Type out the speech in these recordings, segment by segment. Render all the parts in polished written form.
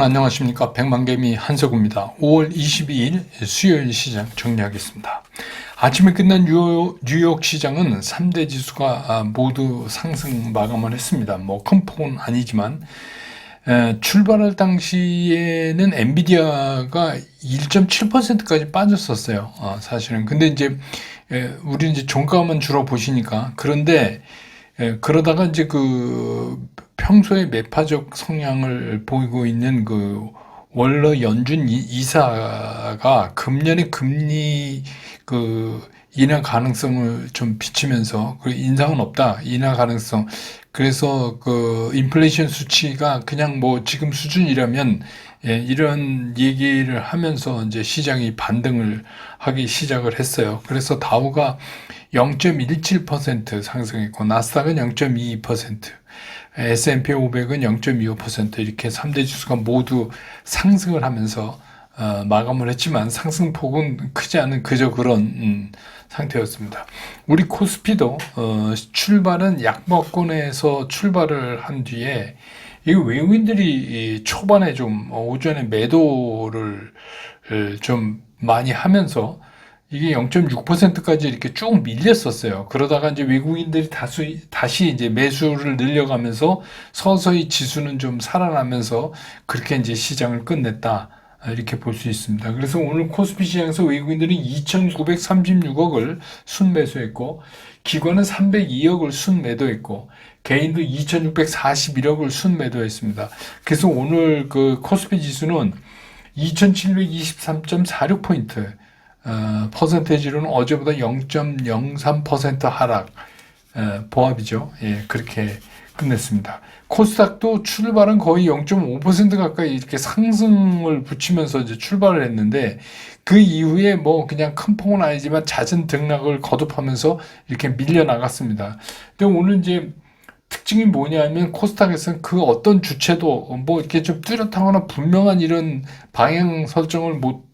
여러분 안녕하십니까. 백만개미 한석우입니다. 5월 22일 수요일 시장 정리하겠습니다. 아침에 끝난 뉴욕 시장은 3대 지수가 모두 상승 마감을 했습니다. 큰 폭은 아니지만 출발할 당시에는 엔비디아가 1.7%까지 빠졌었어요. 사실은. 근데 이제 우리 이제 종가만 주로 보시니까 그런데 그러다가 이제 평소에 매파적 성향을 보이고 있는 월러 연준 이사가 금년에 금리 인하 가능성을 좀 비치면서 인상은 없다. 인하 가능성. 그래서 인플레이션 수치가 그냥 지금 수준이라면 이런 얘기를 하면서 이제 시장이 반등을 하기 시작을 했어요. 그래서 다우가 0.17% 상승했고 나스닥은 0.22%, S&P 500은 0.25% 이렇게 3대 지수가 모두 상승을 하면서 마감을 했지만 상승폭은 크지 않은 그저 그런 상태였습니다. 우리 코스피도 출발은 약보권에서 출발을 한 뒤에 이 외국인들이 초반에 좀 오전에 매도를 좀 많이 하면서 이게 0.6%까지 이렇게 쭉 밀렸었어요. 그러다가 이제 외국인들이 다시 이제 매수를 늘려가면서 서서히 지수는 좀 살아나면서 그렇게 이제 시장을 끝냈다. 이렇게 볼 수 있습니다. 그래서 오늘 코스피 시장에서 외국인들이 2,936억을 순매수했고, 기관은 302억을 순매도했고, 개인도 2,641억을 순매도했습니다. 그래서 오늘 코스피 지수는 2,723.46포인트, 퍼센테이지로는 어제보다 0.03% 하락, 보합이죠. 예, 그렇게 끝냈습니다. 코스닥도 출발은 거의 0.5% 가까이 이렇게 상승을 붙이면서 이제 출발을 했는데, 그 이후에 그냥 큰 폭은 아니지만 잦은 등락을 거듭하면서 이렇게 밀려나갔습니다. 근데 오늘 이제 특징이 뭐냐면 코스닥에서는 그 어떤 주체도 이렇게 좀 뚜렷하거나 분명한 이런 방향 설정을 못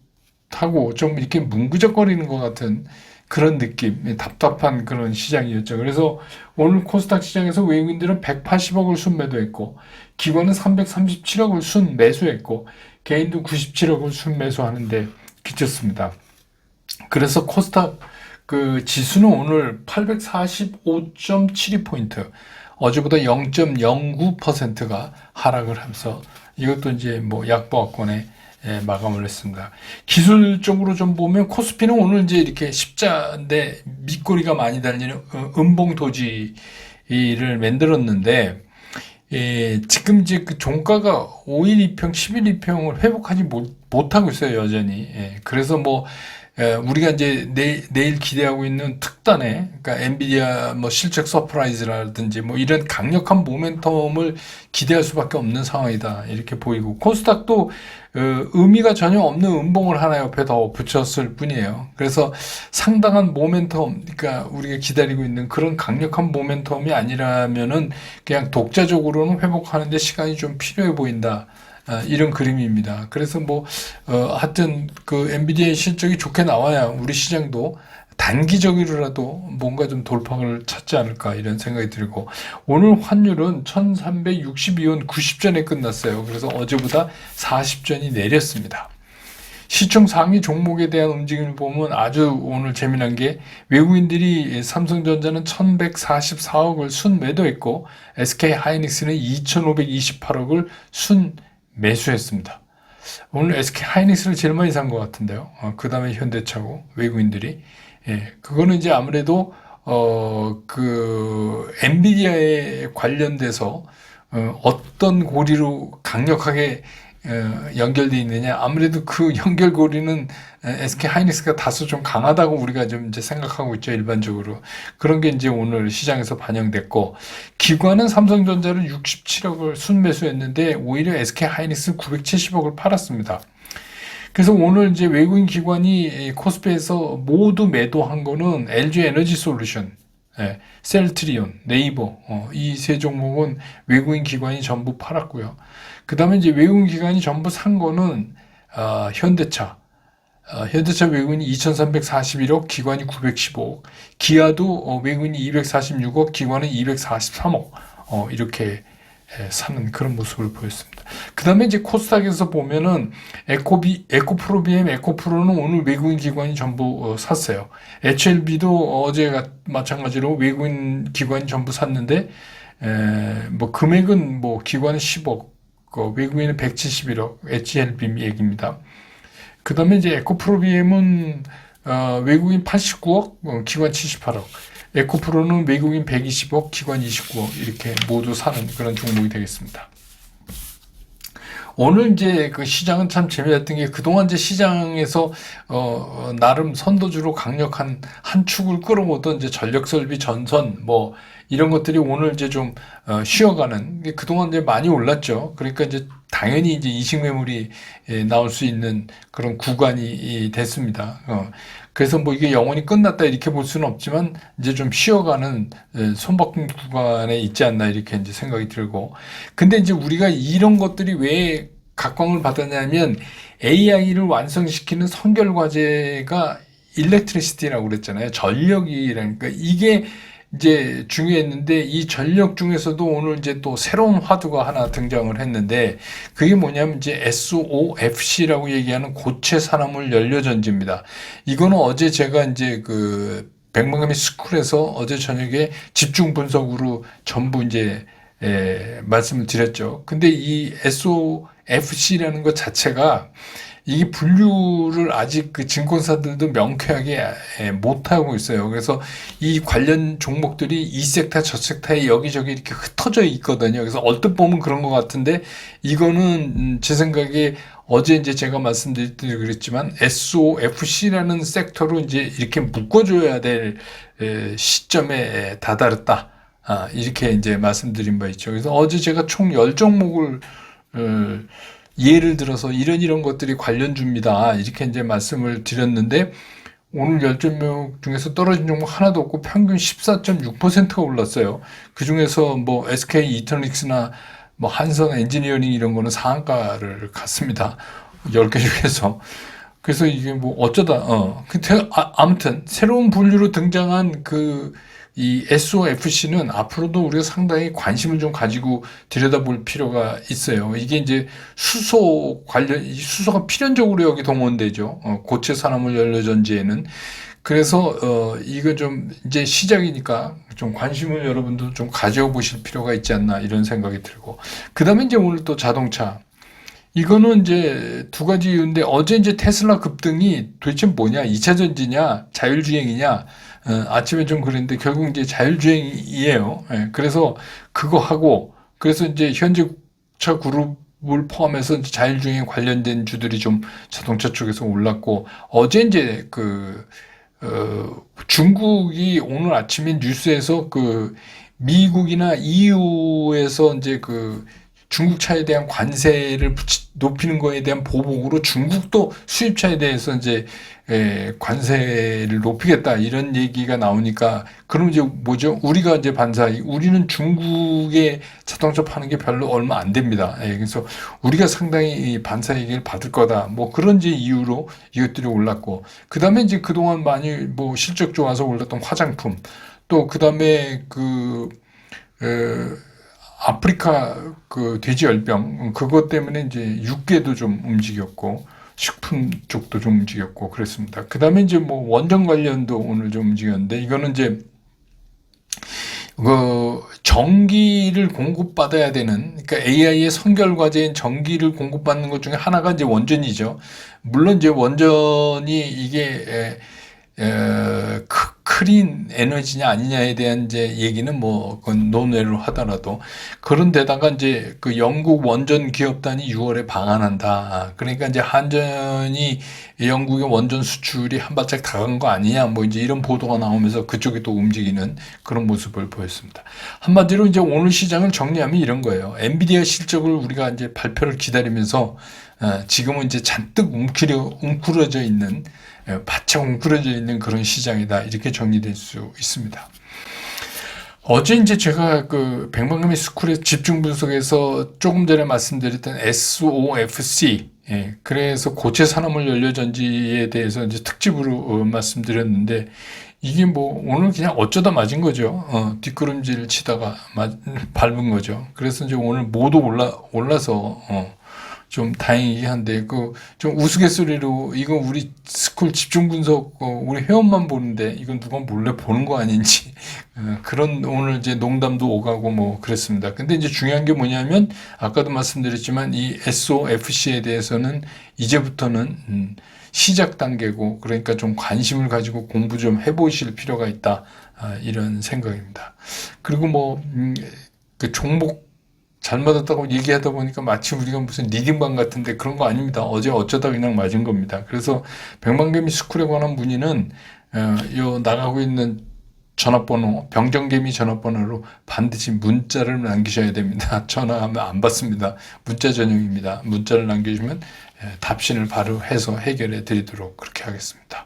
하고 좀 이렇게 뭉그적거리는 것 같은 그런 느낌, 답답한 그런 시장이었죠. 그래서 오늘 코스닥 시장에서 외국인들은 180억을 순매도했고, 기관은 337억을 순매수했고, 개인도 97억을 순매수하는데 그쳤습니다. 그래서 코스닥 지수는 오늘 845.72포인트, 어제보다 0.09%가 하락을 하면서 이것도 이제 약보합권에 마감을 했습니다. 기술적으로 좀 보면 코스피는 오늘 이제 이렇게 십자인데 밑꼬리가 많이 달리는 음봉 도지를 만들었는데, 지금 이제 종가가 5일 2평, 10일 2평을 회복하지 못하고 있어요, 여전히. 그래서 우리가 이제 내일 기대하고 있는 특단의, 그러니까 엔비디아 실적 서프라이즈라든지 이런 강력한 모멘텀을 기대할 수밖에 없는 상황이다. 이렇게 보이고, 코스닥도 의미가 전혀 없는 음봉을 하나 옆에 더 붙였을 뿐이에요. 그래서 상당한 모멘텀, 그러니까 우리가 기다리고 있는 그런 강력한 모멘텀이 아니라면은 그냥 독자적으로는 회복하는데 시간이 좀 필요해 보인다. 이런 그림입니다. 그래서 하여튼 엔비디아의 실적이 좋게 나와야 우리 시장도 단기적으로라도 뭔가 좀 돌파를 찾지 않을까 이런 생각이 들고, 오늘 환율은 1362원 90전에 끝났어요. 그래서 어제보다 40전이 내렸습니다. 시총 상위 종목에 대한 움직임을 보면 아주 오늘 재미난 게, 외국인들이 삼성전자는 1144억을 순매도했고, SK하이닉스는 2528억을 순매수했습니다. 오늘 SK하이닉스를 제일 많이 산 것 같은데요. 그 다음에 현대차고, 외국인들이. 그거는 이제 아무래도, 엔비디아에 관련돼서, 어떤 고리로 강력하게, 연결되어 있느냐. 아무래도 그 연결고리는 SK하이닉스가 다소 좀 강하다고 우리가 좀 이제 생각하고 있죠, 일반적으로. 그런 게 이제 오늘 시장에서 반영됐고, 기관은 삼성전자를 67억을 순매수했는데, 오히려 SK하이닉스 970억을 팔았습니다. 그래서 오늘 이제 외국인 기관이 코스피에서 모두 매도한 거는 LG 에너지 솔루션, 셀트리온, 네이버, 이 세 종목은 외국인 기관이 전부 팔았고요. 그 다음에 이제 외국인 기관이 전부 산 거는, 현대차 외국인이 2,341억, 기관이 915억, 기아도 외국인이 246억, 기관은 243억, 이렇게 사는 그런 모습을 보였습니다. 그 다음에 이제 코스닥에서 보면은 에코프로비엠, 에코프로는 오늘 외국인 기관이 전부 샀어요. HLB도 어제 마찬가지로 외국인 기관이 전부 샀는데, 뭐 금액은 뭐 기관은 10억, 외국인은 171억, HLB 얘기입니다. 그 다음에 이제 에코프로비엠은 외국인 89억, 기관 78억. 에코프로는 외국인 120억, 기관 29억 이렇게 모두 사는 그런 종목이 되겠습니다. 오늘 이제 그 시장은 참 재미났던 게 그동안 이제 시장에서 나름 선도주로 강력한 한 축을 끌어오던 이제 전력설비 전선 뭐 이런 것들이 오늘 이제 좀 쉬어가는 게 그동안 이제 많이 올랐죠. 그러니까 이제 당연히 이제 이식 매물이 나올 수 있는 그런 구간이 됐습니다. 그래서 뭐 이게 영원히 끝났다 이렇게 볼 수는 없지만 이제 좀 쉬어가는 손바꿈 구간에 있지 않나 이렇게 이제 생각이 들고 근데 이제 우리가 이런 것들이 왜 각광을 받았냐면 AI를 완성시키는 선결 과제가 일렉트리시티라고 그랬잖아요. 전력이라니까 이게 이제 중요했는데 이 전력 중에서도 오늘 이제 또 새로운 화두가 하나 등장을 했는데 그게 뭐냐면 이제 SOFC라고 얘기하는 고체 산화물 연료 전지입니다. 이거는 어제 제가 이제 그 백만가미 스쿨에서 어제 저녁에 집중 분석으로 전부 이제 말씀을 드렸죠. 근데 이 SOFC라는 것 자체가 이게 분류를 아직 그 증권사들도 명쾌하게 못하고 있어요. 그래서 이 관련 종목들이 이 섹터 저 섹터에 여기저기 이렇게 흩어져 있거든요. 그래서 얼핏 보면 그런 것 같은데 이거는 제 생각에 어제 이제 제가 말씀드릴 때 그랬지만 SOFC라는 섹터로 이제 이렇게 묶어줘야 될 시점에 다다랐다. 이렇게 이제 말씀드린 바 있죠. 그래서 어제 제가 총 10종목을 예를 들어서 이런 것들이 관련주입니다. 이렇게 이제 말씀을 드렸는데 오늘 10종목 중에서 떨어진 종목 하나도 없고 평균 14.6%가 올랐어요. 그 중에서 뭐 SK 이터닉스나 뭐 한성 엔지니어링 이런 거는 상한가를 갔습니다. 10개 중에서. 그래서 이게 뭐 어쩌다 아무튼 새로운 분류로 등장한 이 SOFC는 앞으로도 우리가 상당히 관심을 좀 가지고 들여다볼 필요가 있어요. 이게 이제 수소가 필연적으로 여기 동원되죠. 고체 산화물 연료 전지에는. 그래서 이거 좀 이제 시작이니까 좀 관심을 여러분도 좀 가져보실 필요가 있지 않나 이런 생각이 들고. 그다음에 이제 오늘 또 자동차. 이거는 이제 두 가지 이유인데 어제 이제 테슬라 급등이 도대체 뭐냐? 2차 전지냐? 자율주행이냐? 아침에 좀 그랬는데 결국 이제 자율주행이에요. 그래서 그거 하고 그래서 이제 현대차 그룹을 포함해서 이제 자율주행에 관련된 주들이 좀 자동차 쪽에서 올랐고 어제 이제 중국이 오늘 아침에 뉴스에서 미국이나 EU에서 이제 중국 차에 대한 관세를 높이는 거에 대한 보복으로 중국도 수입차에 대해서 이제 관세를 높이겠다 이런 얘기가 나오니까 그럼 이제 뭐죠? 우리가 이제 우리는 중국에 자동차 파는 게 별로 얼마 안 됩니다. 그래서 우리가 상당히 반사 얘기를 받을 거다. 뭐 그런 이제 이유로 이것들이 올랐고 그 다음에 이제 그동안 많이 뭐 실적 좋아서 올랐던 화장품 또 그 다음에 아프리카 돼지열병 그것 때문에 이제 육계도 좀 움직였고 식품 쪽도 좀 움직였고 그랬습니다. 그 다음에 이제 뭐 원전 관련도 오늘 좀 움직였는데 이거는 이제 전기를 공급받아야 되는 그러니까 AI의 선결 과제인 전기를 공급받는 것 중에 하나가 이제 원전이죠. 물론 이제 원전이 이게 클린 에너지냐 아니냐에 대한 이제 얘기는 뭐 그건 논외로 하더라도 그런 데다가 이제 영국 원전 기업단이 6월에 방한한다. 그러니까 이제 한전이 영국의 원전 수출이 한 발짝 다간 거 아니냐 뭐 이제 이런 보도가 나오면서 그쪽이 또 움직이는 그런 모습을 보였습니다. 한마디로 이제 오늘 시장을 정리하면 이런 거예요. 엔비디아 실적을 우리가 이제 발표를 기다리면서 지금은 이제 잔뜩 웅크러져 있는 바짝 웅크러져 있는 그런 시장이다 이렇게 정리될 수 있습니다. 어제 이제 제가 백만금의 스쿨의 집중 분석에서 조금 전에 말씀드렸던 SOFC 그래서 고체 산화물 연료 전지에 대해서 이제 특집으로 말씀드렸는데 이게 뭐 오늘 그냥 어쩌다 맞은 거죠. 뒷걸음질 치다가 밟은 거죠. 그래서 이제 오늘 모두 올라서 좀 다행이긴 한데 그 좀 우스갯소리로 이거 우리 스쿨 집중 분석 우리 회원만 보는데 이건 누가 몰래 보는 거 아닌지 그런 오늘 이제 농담도 오가고 뭐 그랬습니다. 근데 이제 중요한 게 뭐냐면 아까도 말씀드렸지만 이 SOFC에 대해서는 이제부터는 시작 단계고 그러니까 좀 관심을 가지고 공부 좀 해보실 필요가 있다 이런 생각입니다. 그리고 뭐 그 종목 잘 맞았다고 얘기하다 보니까 마치 우리가 무슨 리딩방 같은데 그런 거 아닙니다. 어제 어쩌다 그냥 맞은 겁니다. 그래서 백만개미 스쿨에 관한 문의는 요 나가고 있는 전화번호, 병정개미 전화번호로 반드시 문자를 남기셔야 됩니다. 전화하면 안 받습니다. 문자 전용입니다. 문자를 남겨주시면 답신을 바로 해서 해결해 드리도록 그렇게 하겠습니다.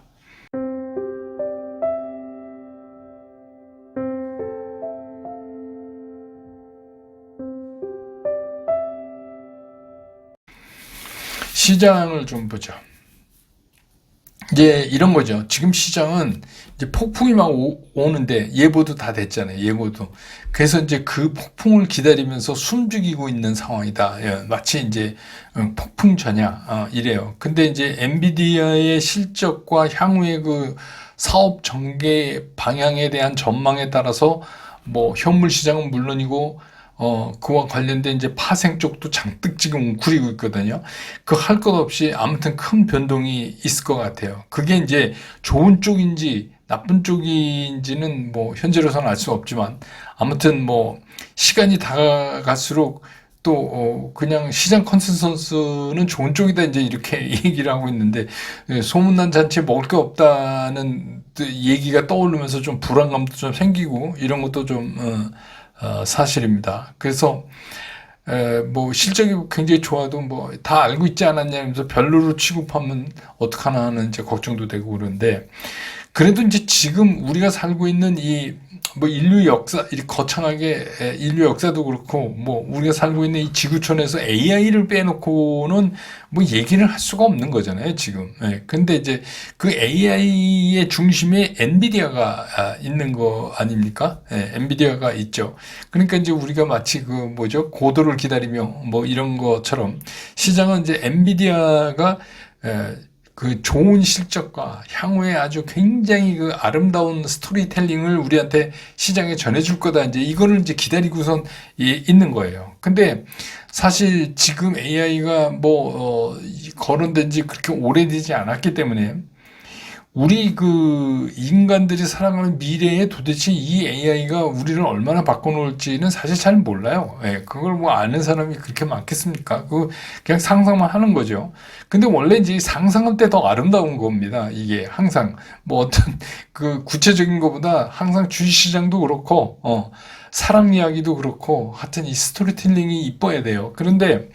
시장을 좀 보죠. 이제 이런 거죠. 지금 시장은 이제 폭풍이 막 오는데 예보도 다 됐잖아요. 예보도. 그래서 이제 그 폭풍을 기다리면서 숨죽이고 있는 상황이다. 예, 마치 이제 폭풍 전야 이래요. 근데 이제 엔비디아의 실적과 향후의 그 사업 전개 방향에 대한 전망에 따라서 뭐 현물 시장은 물론이고 그와 관련된 이제 파생 쪽도 잔뜩 지금 웅크리고 있거든요. 그 할 것 없이 아무튼 큰 변동이 있을 것 같아요. 그게 이제 좋은 쪽인지 나쁜 쪽인지는 뭐 현재로서는 알 수 없지만 아무튼 뭐 시간이 다가갈수록 또 그냥 시장 컨센서스는 좋은 쪽이다 이제 이렇게 얘기를 하고 있는데 소문난 잔치에 먹을 게 없다는 얘기가 떠오르면서 좀 불안감도 좀 생기고 이런 것도 좀 사실입니다. 그래서 뭐 실적이 굉장히 좋아도 뭐 다 알고 있지 않았냐 하면서 별로로 취급하면 어떡하나 하는 이제 걱정도 되고 그런데 그래도 이제 지금 우리가 살고 있는 이 뭐 인류 역사 이렇게 거창하게 인류 역사도 그렇고 뭐 우리가 살고 있는 이 지구촌에서 AI를 빼놓고는 뭐 얘기를 할 수가 없는 거잖아요 지금. 근데 이제 그 AI의 중심에 엔비디아가 있는 거 아닙니까? 엔비디아가 있죠. 그러니까 이제 우리가 마치 그 뭐죠 고도를 기다리며 뭐 이런 것처럼 시장은 이제 엔비디아가 그 좋은 실적과 향후에 아주 굉장히 그 아름다운 스토리텔링을 우리한테 시장에 전해줄 거다. 이제 이거를 이제 기다리고선 있는 거예요. 근데 사실 지금 AI가 뭐, 거론된 지 그렇게 오래되지 않았기 때문에 우리 그 인간들이 살아가는 미래에 도대체 이 AI가 우리를 얼마나 바꿔놓을지는 사실 잘 몰라요. 그걸 뭐 아는 사람이 그렇게 많겠습니까? 그냥 상상만 하는 거죠. 근데 원래 이제 상상할 때 더 아름다운 겁니다. 이게 항상 뭐 어떤 그 구체적인 것보다 항상 주식시장도 그렇고, 사랑 이야기도 그렇고, 하여튼 이 스토리텔링이 이뻐야 돼요. 그런데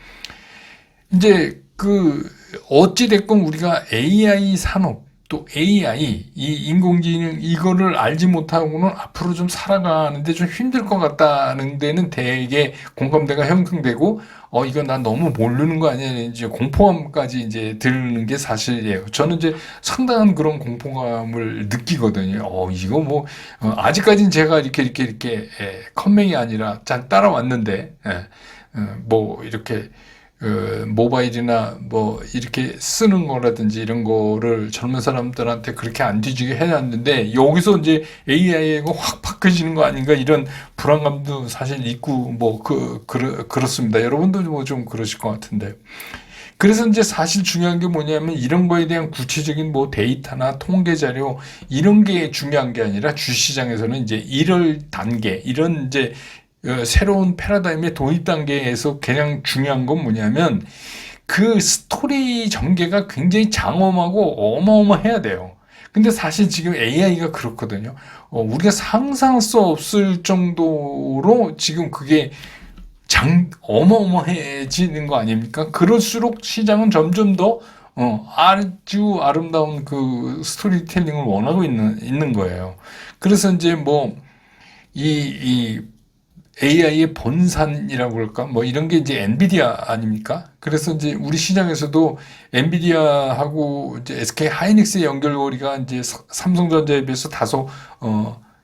이제 그 어찌됐건 우리가 AI 산업 또 AI, 이 인공지능 이거를 알지 못하고는 앞으로 좀 살아가는데 좀 힘들 것 같다는 데는 되게 공감대가 형성되고 이거 난 너무 모르는 거 아니야 이제 공포감까지 이제 드는 게 사실이에요. 저는 이제 상당한 그런 공포감을 느끼거든요. 이거 뭐 아직까지는 제가 이렇게 컴맹이 아니라 잘 따라왔는데 뭐 이렇게 모바일이나 뭐 이렇게 쓰는 거라든지 이런 거를 젊은 사람들한테 그렇게 안 뒤지게 해놨는데 여기서 이제 AI가 확 바뀌어지는 거 아닌가 이런 불안감도 사실 있고 뭐 그렇습니다. 여러분도 뭐 좀 그러실 것 같은데. 그래서 이제 사실 중요한 게 뭐냐면 이런 거에 대한 구체적인 뭐 데이터나 통계 자료 이런 게 중요한 게 아니라 주시장에서는 이제 1월 단계 이런 이제 새로운 패러다임의 도입 단계에서 가장 중요한 건 뭐냐면 그 스토리 전개가 굉장히 장엄하고 어마어마해야 돼요. 근데 사실 지금 AI가 그렇거든요. 우리가 상상할 수 없을 정도로 지금 그게 어마어마해지는 거 아닙니까? 그럴수록 시장은 점점 더 아주 아름다운 그 스토리텔링을 원하고 있는 거예요. 그래서 이제 뭐 이 AI의 본산이라고 그럴까? 뭐 이런 게 이제 엔비디아 아닙니까? 그래서 이제 우리 시장에서도 엔비디아하고 이제 SK 하이닉스의 연결고리가 이제 삼성전자에 비해서 다소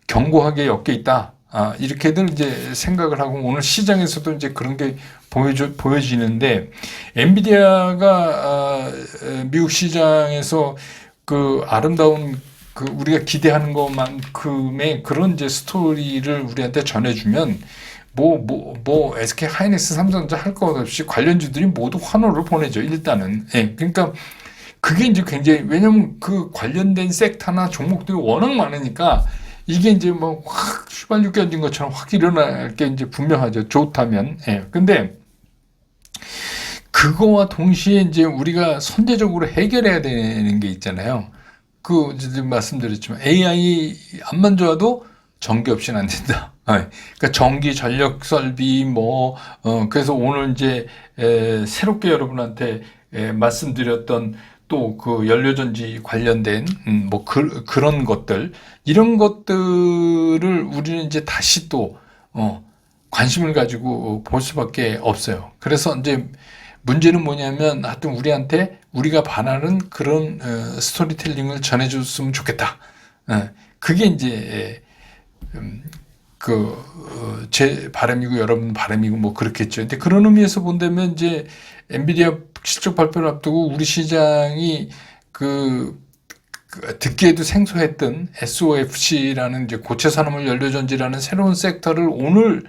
견고하게 엮여 있다. 이렇게들 이제 생각을 하고 오늘 시장에서도 이제 그런 게 보여지는데 엔비디아가 미국 시장에서 그 아름다운 그 우리가 기대하는 것만큼의 그런 이제 스토리를 우리한테 전해주면 SK 하이닉스 삼성전자 할 것 없이 관련주들이 모두 환호를 보내죠. 일단은. 예. 그러니까 그게 이제 굉장히 왜냐면 그 관련된 섹터나 종목들이 워낙 많으니까 이게 이제 뭐 확 휘발유 껴진 것처럼 확 일어날 게 이제 분명하죠. 좋다면. 예. 근데 그거와 동시에 이제 우리가 선제적으로 해결해야 되는 게 있잖아요. 그 이제 말씀드렸지만 AI 안만 좋아도 전기 없이는 안 된다. 그러니까 전기, 전력 설비 그래서 오늘 이제 새롭게 여러분한테 말씀드렸던 또 그 연료전지 관련된 그런 것들 이런 것들을 우리는 이제 다시 또 관심을 가지고 볼 수밖에 없어요. 그래서 이제 문제는 뭐냐면 하여튼 우리한테 우리가 바라는 그런 스토리텔링을 전해줬으면 좋겠다. 그게 이제 제 바람이고 여러분 바람이고 뭐 그렇겠죠. 근데 그런 의미에서 본다면 이제 엔비디아 실적 발표를 앞두고 우리 시장이 듣기에도 생소했던 SOFC라는 이제 고체 산업물 연료전지라는 새로운 섹터를 오늘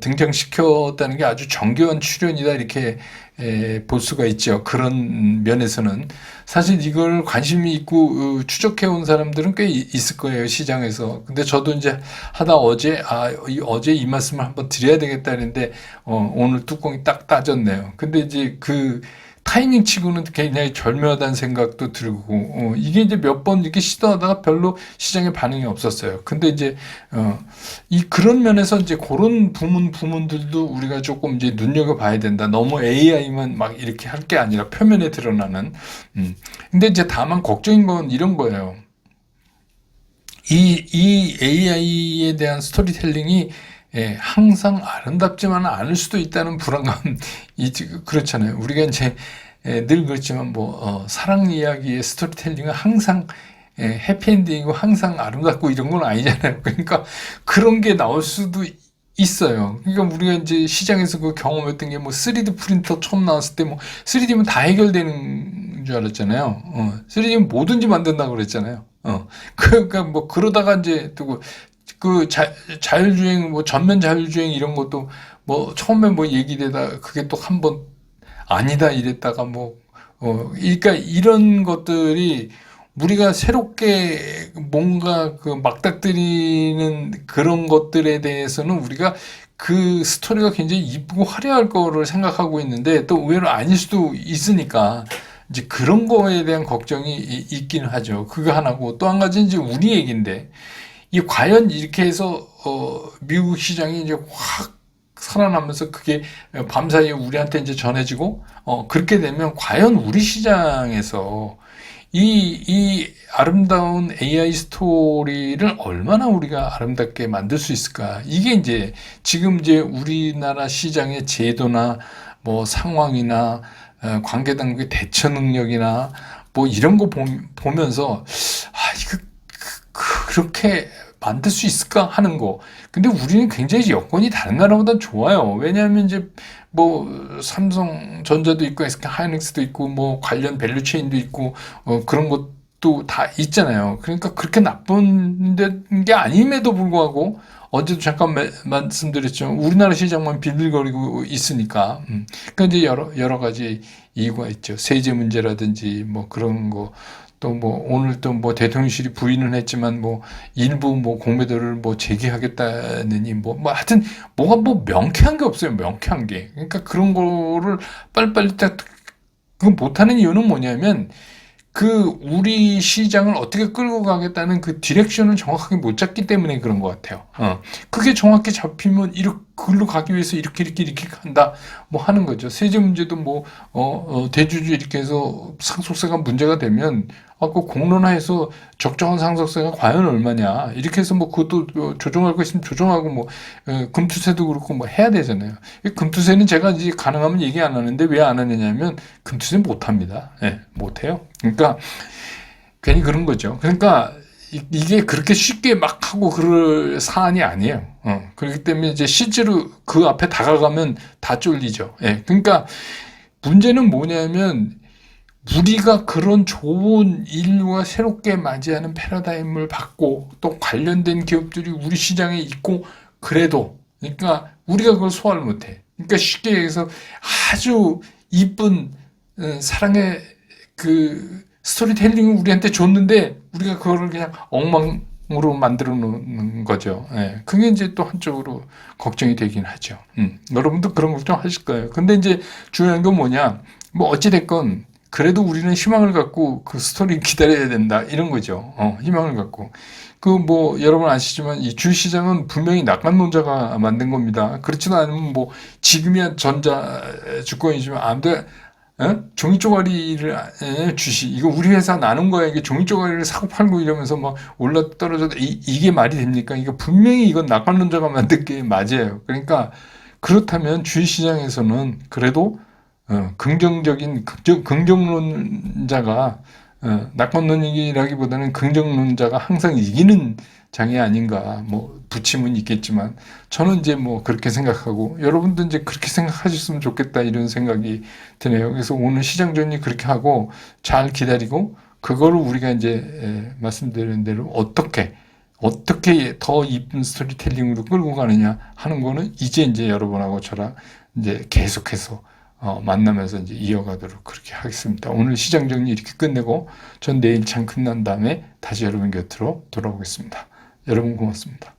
등장시켰다는 게 아주 정교한 출현이다 이렇게 볼 수가 있죠. 그런 면에서는 사실 이걸 관심이 있고 추적해 온 사람들은 꽤 있을 거예요 시장에서. 근데 저도 이제 하다 어제 이 말씀을 한번 드려야 되겠다 했는데 오늘 뚜껑이 딱 따졌네요. 근데 이제 그 타이밍 치고는 굉장히 절묘하다는 생각도 들고, 이게 이제 몇 번 이렇게 시도하다가 별로 시장에 반응이 없었어요. 근데 이제, 그런 면에서 이제 그런 부문들도 우리가 조금 이제 눈여겨봐야 된다. 너무 AI만 막 이렇게 할 게 아니라 표면에 드러나는. 근데 이제 다만 걱정인 건 이런 거예요. 이 AI에 대한 스토리텔링이 항상 아름답지만은 않을 수도 있다는 불안감, 그렇잖아요. 우리가 이제 늘 그렇지만 사랑 이야기의 스토리텔링은 항상 해피엔딩이고 항상 아름답고 이런 건 아니잖아요. 그러니까 그런 게 나올 수도 있어요. 그러니까 우리가 이제 시장에서 그 경험했던 게 3D 프린터 처음 나왔을 때 3D면 다 해결되는 줄 알았잖아요. 3D면 뭐든지 만든다고 그랬잖아요. 그러니까 그러다가 이제 또 자율주행, 전면 자율주행 이런 것도 처음에 얘기되다 그게 또 한번 아니다 이랬다가 그러니까 이런 것들이 우리가 새롭게 뭔가 막닥뜨리는 그런 것들에 대해서는 우리가 그 스토리가 굉장히 이쁘고 화려할 거를 생각하고 있는데 또 의외로 아닐 수도 있으니까 이제 그런 거에 대한 걱정이 있긴 하죠. 그거 하나고 또 한 가지는 이제 우리 얘기인데 과연 이렇게 해서 미국 시장이 이제 확 살아나면서 그게 밤사이에 우리한테 이제 전해지고 그렇게 되면 과연 우리 시장에서 이 아름다운 AI 스토리를 얼마나 우리가 아름답게 만들 수 있을까? 이게 이제 지금 이제 우리나라 시장의 제도나 상황이나 관계당국의 대처 능력이나 이런 거 보면서 이거 그렇게 만들 수 있을까 하는 거. 근데 우리는 굉장히 여건이 다른 나라보다 좋아요. 왜냐하면 이제 삼성전자도 있고 SK 하이닉스도 있고 관련 밸류체인도 있고 그런 것도 다 있잖아요. 그러니까 그렇게 나쁜 게 아님에도 불구하고 어제도 잠깐 말씀드렸죠. 우리나라 시장만 비빌거리고 있으니까. 그러니까 이제 여러 가지 이유가 있죠. 세제 문제라든지 그런 거. 또 오늘 또 대통령실이 부인은 했지만 일부 공매도를 재개하겠다느니 하여튼 뭐가 명쾌한 게 없어요. 명쾌한 게. 그러니까 그런 거를 빨리빨리 그 못하는 이유는 뭐냐면 우리 시장을 어떻게 끌고 가겠다는 그 디렉션을 정확하게 못 잡기 때문에 그런 것 같아요. 그게 정확히 잡히면 그걸로 가기 위해서 이렇게 한다 뭐 하는 거죠. 세제 문제도 뭐 대주주 이렇게 해서 상속세가 문제가 되면 그 공론화해서 적정한 상속세가 과연 얼마냐 이렇게 해서 뭐 그것도 조정할 거 있으면 조정하고 뭐 금투세도 그렇고 뭐 해야 되잖아요. 이 금투세는 제가 이제 가능하면 얘기 안 하는데 왜 안 하느냐면 금투세 못 합니다. 예, 못 해요. 그러니까 괜히 그런 거죠. 그러니까 이게 그렇게 쉽게 막 하고 그럴 사안이 아니에요. 그렇기 때문에 이제 실제로 그 앞에 다가가면 다 쫄리죠. 예, 그러니까 문제는 뭐냐면 우리가 그런 좋은 인류가 새롭게 맞이하는 패러다임을 받고 또 관련된 기업들이 우리 시장에 있고 그래도 그러니까 우리가 그걸 소화를 못해. 그러니까 쉽게 얘기해서 아주 이쁜 사랑의 그 스토리텔링을 우리한테 줬는데 우리가 그거를 그냥 엉망으로 만들어 놓는 거죠. 예. 그게 이제 또 한쪽으로 걱정이 되긴 하죠. 여러분도 그런 걱정 하실 거예요. 근데 이제 중요한 건 뭐냐? 뭐 어찌됐건 그래도 우리는 희망을 갖고 그 스토리 기다려야 된다. 이런 거죠. 희망을 갖고. 그 뭐 여러분 아시지만 이 주식시장은 분명히 낙관론자가 만든 겁니다. 그렇지는 않으면 뭐 지금이야 전자 주권이지만 아무도 종이 쪼가리를 주식 이거 우리 회사 나눈 거야 이게 종이 쪼가리를 사고 팔고 이러면서 막 올라 떨어져도 이게 말이 됩니까? 이거 분명히 이건 낙관론자가 만든 게 맞아요. 그러니까 그렇다면 주식시장에서는 그래도 긍정적인 긍정론자가 낙관론이라기보다는 긍정론자가 항상 이기는 장이 아닌가 뭐 부침은 있겠지만 저는 이제 뭐 그렇게 생각하고 여러분도 이제 그렇게 생각하셨으면 좋겠다 이런 생각이 드네요. 그래서 오늘 시장 정리 그렇게 하고 잘 기다리고 그거를 우리가 이제 말씀드린 대로 어떻게 더 이쁜 스토리텔링으로 끌고 가느냐 하는 거는 이제 여러분하고 저랑 이제 계속해서 만나면서 이제 이어가도록 그렇게 하겠습니다. 오늘 시장 정리 이렇게 끝내고 전 내일 장 끝난 다음에 다시 여러분 곁으로 돌아오겠습니다. 여러분 고맙습니다.